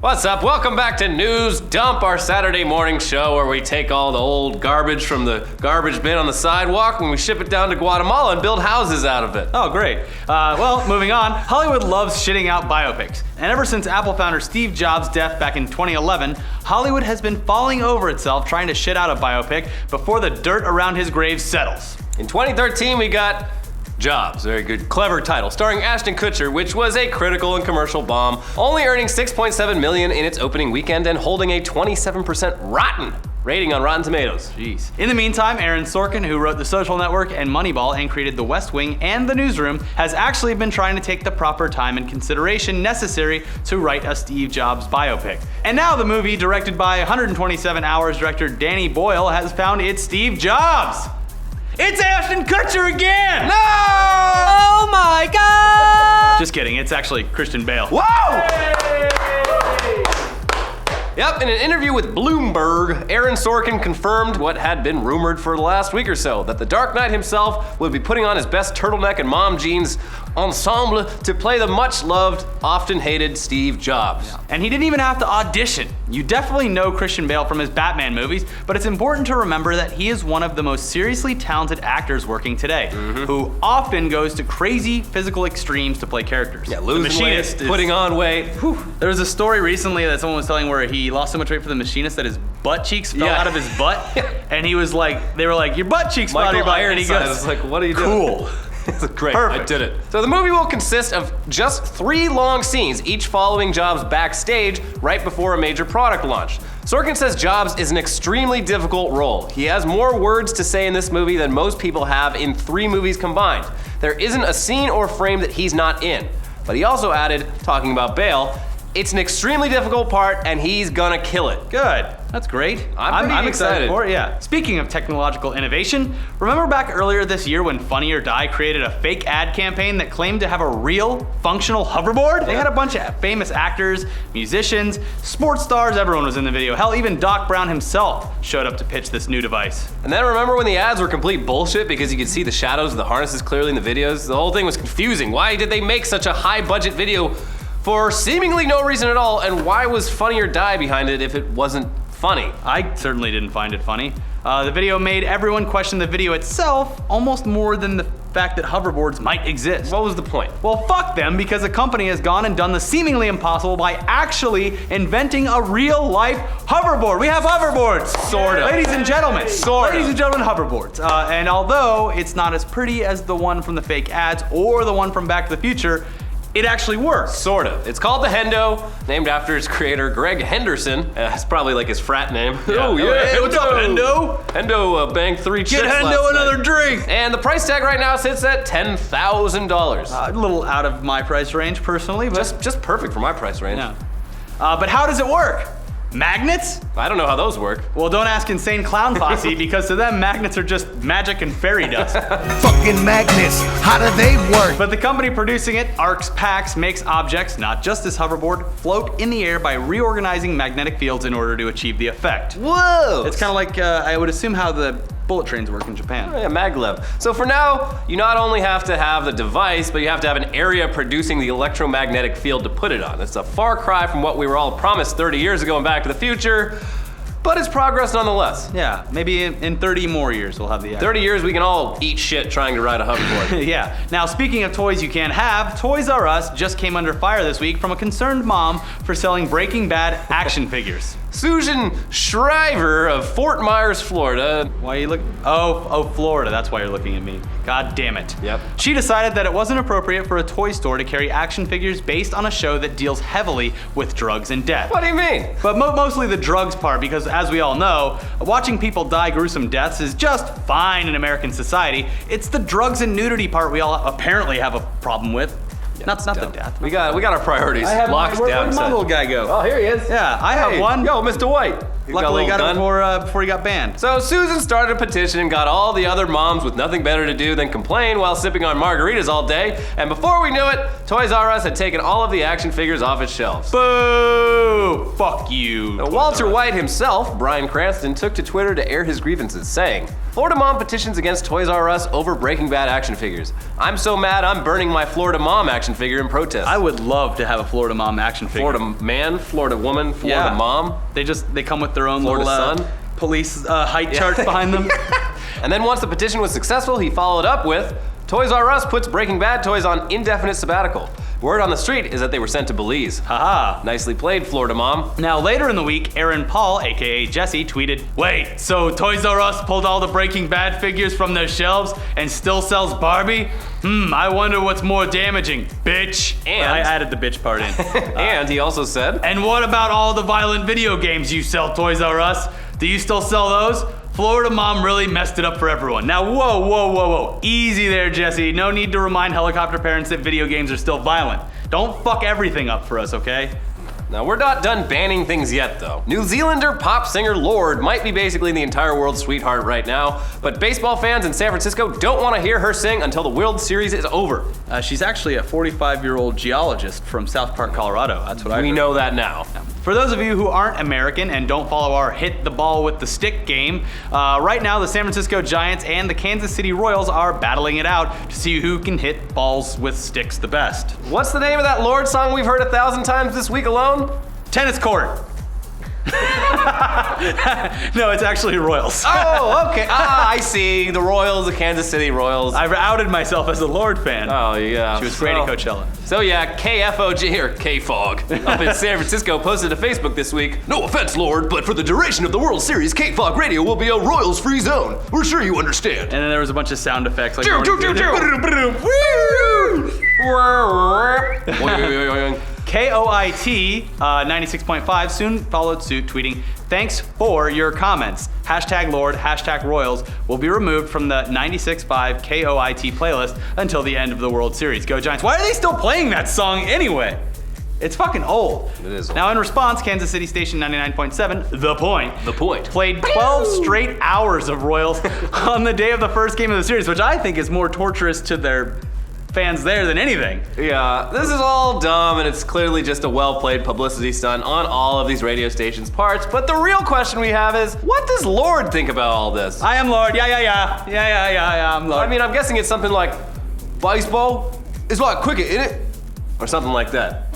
What's up? Welcome back to News Dump, our Saturday morning show where we take all the old garbage from the garbage bin on the sidewalk and we ship it down to Guatemala and build houses out of it. Oh, great. Well, moving on. Hollywood loves shitting out biopics. And ever since Apple founder Steve Jobs' death back in 2011, Hollywood has been falling over itself trying to shit out a biopic before the dirt around his grave settles. In 2013, we got Jobs, very good, clever title, starring Ashton Kutcher, which was a critical and commercial bomb, only earning $6.7 million in its opening weekend and holding a 27% rotten rating on Rotten Tomatoes. Jeez. In the meantime, Aaron Sorkin, who wrote The Social Network and Moneyball and created The West Wing and The Newsroom, has actually been trying to take the proper time and consideration necessary to write a Steve Jobs biopic. And now the movie, directed by 127 Hours director Danny Boyle, has found its Steve Jobs. It's Ashton Kutcher again! No! Oh my god! Just kidding, it's actually Christian Bale. Whoa! Yep, in an interview with Bloomberg, Aaron Sorkin confirmed what had been rumored for the last week or so, that the Dark Knight himself would be putting on his best turtleneck and mom jeans ensemble to play the much-loved, often-hated Steve Jobs. Yeah. And he didn't even have to audition. You definitely know Christian Bale from his Batman movies, but it's important to remember that he is one of the most seriously talented actors working today, who often goes to crazy physical extremes to play characters. Yeah, losing weight, putting on weight. There was a story recently that someone was telling where he lost so much weight for the machinist that his butt cheeks fell out of his butt, and he was like, they were like, your butt cheeks fell out of your butt, and he goes, was like, what are you doing? Cool. It's great, Perfect. I did it. So the movie will consist of just 3 long scenes, each following Jobs backstage right before a major product launch. Sorkin says Jobs is an extremely difficult role. He has more words to say in this movie than most people have in 3 movies combined. There isn't a scene or frame that he's not in. But he also added, talking about Bale, it's an extremely difficult part and he's gonna kill it. Good. That's great. I'm excited for it, yeah. Speaking of technological innovation, remember back earlier this year when Funny or Die created a fake ad campaign that claimed to have a real, functional hoverboard? They had a bunch of famous actors, musicians, sports stars, everyone was in the video. Hell, even Doc Brown himself showed up to pitch this new device. And then remember when the ads were complete bullshit because you could see the shadows of the harnesses clearly in the videos? The whole thing was confusing. Why did they make such a high budget video for seemingly no reason at all? And why was Funny or Die behind it if it wasn't funny? I certainly didn't find it funny. The video made everyone question the video itself almost more than the fact that hoverboards might exist. What was the point? Well, fuck them, because a company has gone and done the seemingly impossible by actually inventing a real-life hoverboard. We have hoverboards! Sorta. Ladies and gentlemen. Sorta. Ladies and gentlemen, hoverboards. And although it's not as pretty as the one from the fake ads or the one from Back to the Future, it actually works. Sorta. It's called the Hendo, named after its creator, Greg Henderson. It's probably like his frat name. Oh yeah, hey, what's up, Hendo? Hendo banged 3 chicks Get last Hendo night. another drink! And the price tag right now sits at $10,000. A little out of my price range, personally, but Just perfect for my price range. yeah. But how does it work? Magnets? I don't know how those work. Well, don't ask Insane Clown Posse, because to them, magnets are just magic and fairy dust. Fucking magnets, how do they work? But the company producing it, Arcs Pax, makes objects, not just this hoverboard, float in the air by reorganizing magnetic fields in order to achieve the effect. Whoa! It's kind of like, I would assume how the bullet trains work in Japan. Yeah, maglev. So for now, you not only have to have the device, but you have to have an area producing the electromagnetic field to put it on. It's a far cry from what we were all promised 30 years ago in Back to the Future, but it's progress nonetheless. Yeah, maybe in 30 more years we'll have the 30 years we can all eat shit trying to ride a hoverboard. Yeah. Now, speaking of toys you can't have, Toys R Us just came under fire this week from a concerned mom for selling Breaking Bad action figures. Susan Shriver of Fort Myers, Florida. Why are you looking? Oh, Florida, that's why you're looking at me. God damn it. Yep. She decided that it wasn't appropriate for a toy store to carry action figures based on a show that deals heavily with drugs and death. What do you mean? But mostly the drugs part, because as we all know, watching people die gruesome deaths is just fine in American society. It's the drugs and nudity part we all apparently have a problem with. Not the death. We got our priorities locked down. Where did my little guy go? Oh, here he is. Yeah, I have one. Yo, Mr. White. Luckily got it before he got banned. So Susan started a petition and got all the other moms with nothing better to do than complain while sipping on margaritas all day. And before we knew it, Toys R Us had taken all of the action figures off its shelves. Boo! Boo! Fuck you. Walter White himself, Bryan Cranston, took to Twitter to air his grievances, saying, Florida Mom petitions against Toys R Us over Breaking Bad action figures. I'm so mad I'm burning my Florida Mom action figure in protest. I would love to have a Florida Mom action figure. Florida man, Florida woman, Florida mom. They come with their own Florida little son. police height chart behind them. And then once the petition was successful, he followed up with, Toys R Us puts Breaking Bad toys on indefinite sabbatical. Word on the street is that they were sent to Belize. Haha. Nicely played, Florida Mom. Now, later in the week, Aaron Paul, aka Jesse, tweeted, Wait, so Toys R Us pulled all the Breaking Bad figures from their shelves and still sells Barbie? I wonder what's more damaging, bitch. And I added the bitch part in. And he also said, And what about all the violent video games you sell, Toys R Us? Do you still sell those? Florida Mom really messed it up for everyone. Now, whoa. Easy there, Jesse. No need to remind helicopter parents that video games are still violent. Don't fuck everything up for us, okay? Now, we're not done banning things yet, though. New Zealander pop singer Lorde might be basically the entire world's sweetheart right now, but baseball fans in San Francisco don't want to hear her sing until the World Series is over. She's actually a 45-year-old geologist from South Park, Colorado. That's what I heard. We know that now. For those of you who aren't American and don't follow our hit the ball with the stick game, right now the San Francisco Giants and the Kansas City Royals are battling it out to see who can hit balls with sticks the best. What's the name of that Lorde song we've heard 1,000 times this week alone? Tennis court. No, it's actually Royals. Oh, okay. I see. The Royals, the Kansas City Royals. I've outed myself as a Lorde fan. Oh, yeah. She was great at Coachella. So yeah, KFOG, or K-Fog, up in San Francisco posted to Facebook this week, No offense, Lorde, but for the duration of the World Series, K-Fog Radio will be a Royals-free zone. We're sure you understand. And then there was a bunch of sound effects like KOIT 96.5 soon followed suit, tweeting, Thanks for your comments. Hashtag Lorde, hashtag Royals will be removed from the 96.5 KOIT playlist until the end of the World Series. Go Giants. Why are they still playing that song anyway? It's fucking old. It is old. Now in response, Kansas City station 99.7, The Point, played 12 straight hours of Royals on the day of the first game of the series, which I think is more torturous to their fans there than anything. Yeah, this is all dumb and it's clearly just a well-played publicity stunt on all of these radio stations' parts, but the real question we have is, what does Lorde think about all this? I am Lorde, yeah, I'm Lorde. I mean, I'm guessing it's something like, baseball is like cricket, innit? Or something like that.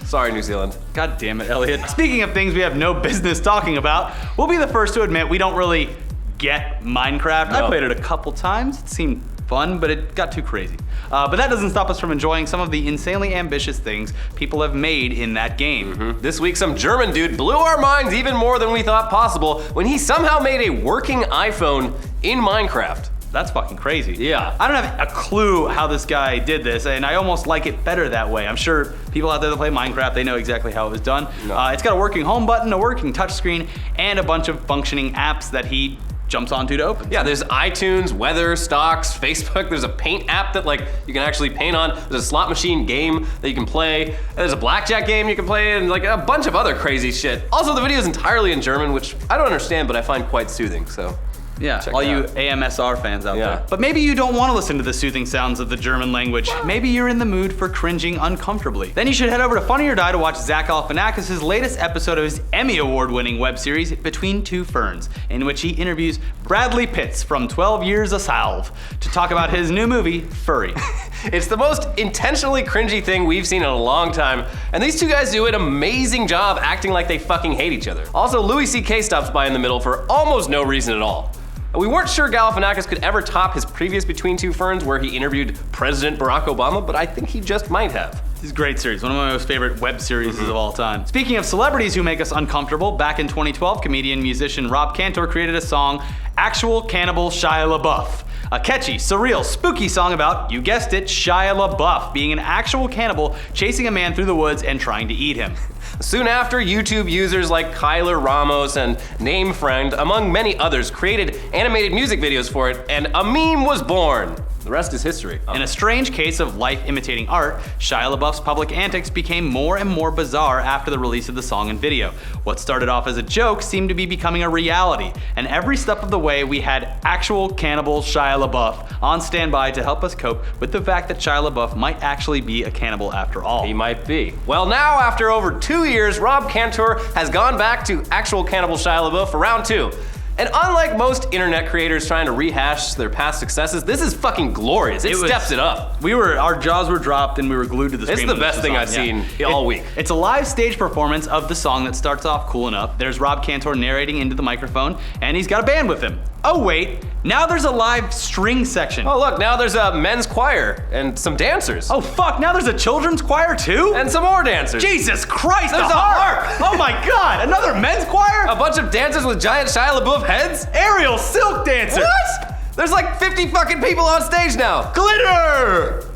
Sorry, New Zealand. God damn it, Elliot. Speaking of things we have no business talking about, we'll be the first to admit we don't really get Minecraft. No. I played it a couple times. It seemed fun, but it got too crazy. But that doesn't stop us from enjoying some of the insanely ambitious things people have made in that game. This week, some German dude blew our minds even more than we thought possible when he somehow made a working iPhone in Minecraft. That's fucking crazy. Yeah. I don't have a clue how this guy did this, and I almost like it better that way. I'm sure people out there that play Minecraft, they know exactly how it was done. No. It's got a working home button, a working touchscreen, and a bunch of functioning apps that he jumps onto to open. Yeah, there's iTunes, weather, stocks, Facebook. There's a paint app that you can actually paint on. There's a slot machine game that you can play. And there's a blackjack game you can play, and a bunch of other crazy shit. Also, the video is entirely in German, which I don't understand, but I find quite soothing. So. Yeah, Check all it you out. AMSR fans out Yeah. there. But maybe you don't want to listen to the soothing sounds of the German language. Maybe you're in the mood for cringing uncomfortably. Then you should head over to Funny or Die to watch Zach Galifianakis' latest episode of his Emmy Award-winning web series, Between Two Ferns, in which he interviews Bradley Pitts from 12 Years a Salve to talk about his new movie, Furry. It's the most intentionally cringy thing we've seen in a long time, and these two guys do an amazing job acting like they fucking hate each other. Also, Louis C.K. stops by in the middle for almost no reason at all. We weren't sure Galifianakis could ever top his previous Between Two Ferns where he interviewed President Barack Obama, but I think he just might have. This is a great series, one of my most favorite web series of all time. Speaking of celebrities who make us uncomfortable, back in 2012, comedian musician Rob Cantor created a song, Actual Cannibal Shia LaBeouf. A catchy, surreal, spooky song about, you guessed it, Shia LaBeouf being an actual cannibal chasing a man through the woods and trying to eat him. Soon after, YouTube users like Kyler Ramos and NameFriend, among many others, created animated music videos for it, and a meme was born. The rest is history. In a strange case of life imitating art, Shia LaBeouf's public antics became more and more bizarre after the release of the song and video. What started off as a joke seemed to be becoming a reality, and every step of the way we had actual cannibal Shia LaBeouf on standby to help us cope with the fact that Shia LaBeouf might actually be a cannibal after all. He might be. Well, now after over 2 years, Rob Cantor has gone back to actual cannibal Shia LaBeouf for round 2. And unlike most internet creators trying to rehash their past successes, this is fucking glorious. It steps it up. Our jaws were dropped and we were glued to the screen. It's the best thing I've seen all week. It's a live stage performance of the song that starts off cool enough. There's Rob Cantor narrating into the microphone, and he's got a band with him. Oh wait, now there's a live string section. Oh look, now there's a men's choir and some dancers. Oh fuck, now there's a children's choir too? And some more dancers. Jesus Christ, There's a harp. Oh my god, another men's choir? A bunch of dancers with giant Shia LaBeouf heads? Aerial silk dancer. What? There's like 50 fucking people on stage now. Glitter!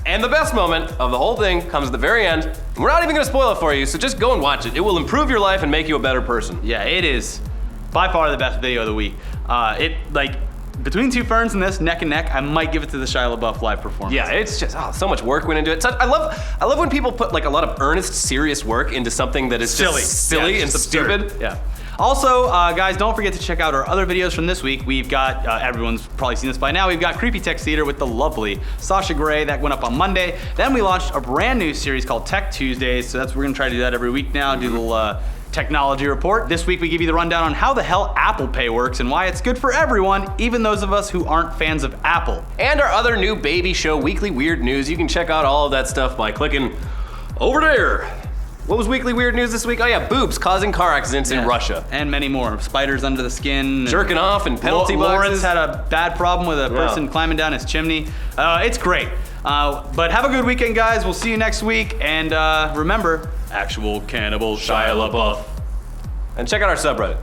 And the best moment of the whole thing comes at the very end. We're not even gonna spoil it for you, so just go and watch it. It will improve your life and make you a better person. Yeah, it is by far the best video of the week. Between two Ferns and this, neck and neck, I might give it to the Shia LaBeouf live performance. Yeah, it's just so much work went into it. I love when people put like a lot of earnest, serious work into something that is just silly and absurd. stupid. Yeah. Also, guys, don't forget to check out our other videos from this week. We've got, everyone's probably seen this by now, we've got Creepy Text Theater with the lovely Sasha Grey that went up on Monday. Then we launched a brand new series called Tech Tuesdays, so we're gonna try to do that every week now, do a little technology report. This week we give you the rundown on how the hell Apple Pay works and why it's good for everyone, even those of us who aren't fans of Apple. And our other new baby show, Weekly Weird News. You can check out all of that stuff by clicking over there. What was Weekly Weird News this week? Oh yeah, boobs causing car accidents in Russia. And many more. Spiders under the skin. Jerking off and penalty boxes. Lawrence had a bad problem with a person climbing down his chimney. It's great. But have a good weekend, guys. We'll see you next week. And remember, actual cannibal Shia LaBeouf. And check out our subreddit.